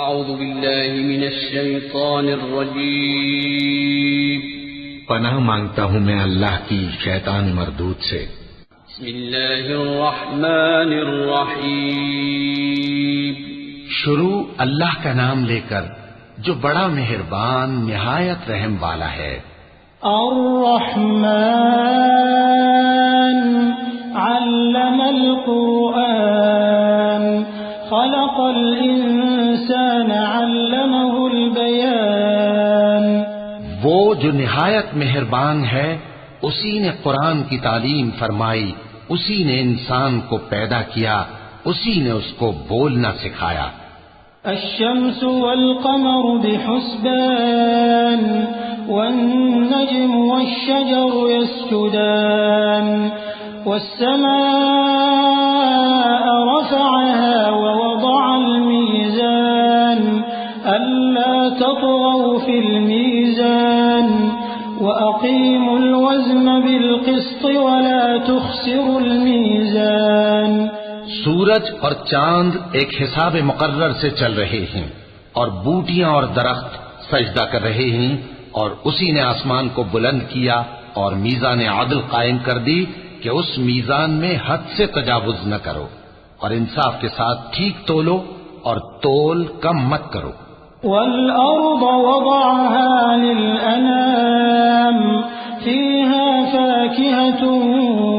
اعوذ باللہ من الشیطان الرجیم پناہ مانگتا ہوں میں اللہ کی شیطان مردود سے۔ بسم اللہ الرحمن الرحیم شروع اللہ کا نام لے کر جو بڑا مہربان نہایت رحم والا ہے۔ الرحمن علم القرآن خلق الانسان علمه البیان۔ وہ جو نہایت مہربان ہے اسی نے قرآن کی تعلیم فرمائی، اسی نے انسان کو پیدا کیا، اسی نے اس کو بولنا سکھایا۔ الشمس والقمر بحسبان والنجم والشجر يسجدان والسماء رفعها ووضع الميزان ألا تطغوا في الميزان وأقيموا الوزن بالقسط ولا تخسروا الميزان۔ سورج اور چاند ایک حساب مقرر سے چل رہے ہیں، اور بوٹیاں اور درخت سجدہ کر رہے ہیں، اور اسی نے آسمان کو بلند کیا اور میزان عدل قائم کر دی کہ اس میزان میں حد سے تجاوز نہ کرو، اور انصاف کے ساتھ ٹھیک تولو اور تول کم مت کرو۔ والأرض وضعها للأنام فيها فاكهة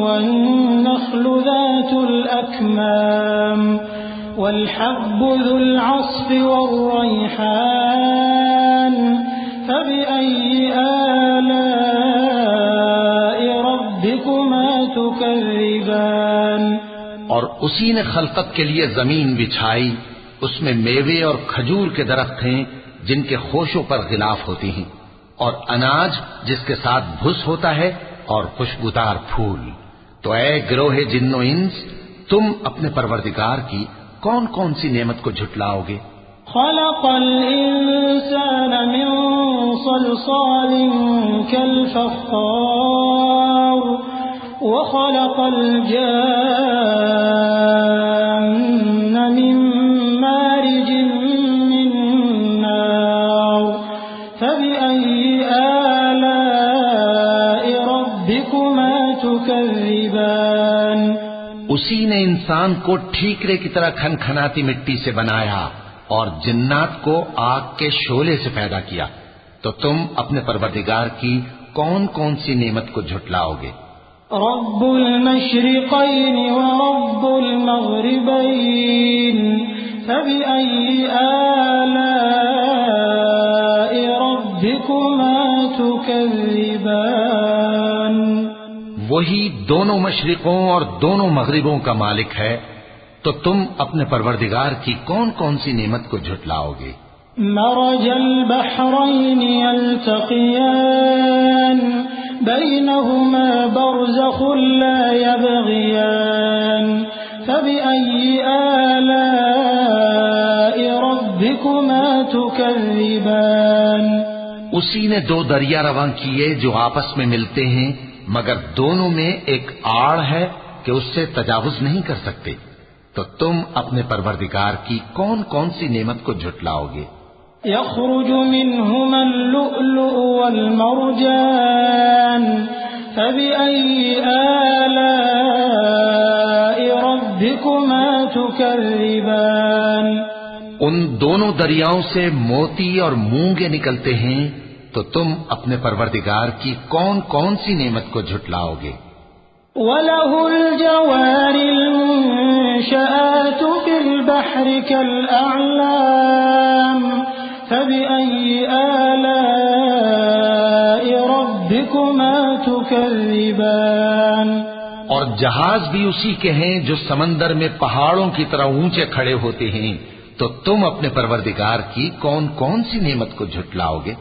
والنخل ذات الأكمام والحب ذو العصف والريحان فبأي آلاء ربكما تكذبان۔ اور اسی نے خلقت کے لیے زمین بچھائی، اس میں میوے اور کھجور کے درخت ہیں جن کے خوشوں پر غلاف ہوتی ہیں، اور اناج جس کے ساتھ بھس ہوتا ہے، اور خوشبودار پھول۔ تو اے گروہ جن و انس، تم اپنے پروردگار کی کون کون سی نعمت کو جھٹلاؤ گے؟ خلق الانسان من صلصال كالفخار وخلق الجان من مارج من نار فبأي آلاء ربكما تكذبان۔ اسی نے انسان کو ٹھیکرے کی طرح کھنکھناتی مٹی سے بنایا اور جنات کو آگ کے شعلے سے پیدا کیا، تو تم اپنے پروردگار کی کون کون سی نعمت کو جھٹلاؤ گے؟ رب المشرقين ورب المغربين فبأي آلاء ربكما تكذبان۔ وہی دونوں مشرقوں اور دونوں مغربوں کا مالک ہے، تو تم اپنے پروردگار کی کون کون سی نعمت کو جھٹلاؤ گے؟ مرج البحرين يلتقيان بينهما برزخ لا يبغيان فبأي آلاء ربكما تكذبان۔ اسی نے دو دریا رواں کیے جو آپس میں ملتے ہیں، مگر دونوں میں ایک آڑ ہے کہ اس سے تجاوز نہیں کر سکتے، تو تم اپنے پروردگار کی کون کون سی نعمت کو جھٹلاؤ گے؟ يخرج منهما اللؤلؤ والمرجان فبأي آلاء ربكما تكذبان۔ ان دونوں دریاؤں سے موتی اور مونگے نکلتے ہیں، تو تم اپنے پروردگار کی کون کون سی نعمت کو جھٹلاؤ گے؟ وَلَهُ الْجَوَارِ الْمُنشَآتُ فِي الْبَحْرِ كَالْأَعْلَامِ فَبِأَيِّ آلَاءِ رَبِّكُمَا تُكَذِّبَانِ۔ اور جہاز بھی اسی کے ہیں جو سمندر میں پہاڑوں کی طرح اونچے کھڑے ہوتے ہیں، تو تم اپنے پروردگار کی کون کون سی نعمت کو جھٹلاؤ گے؟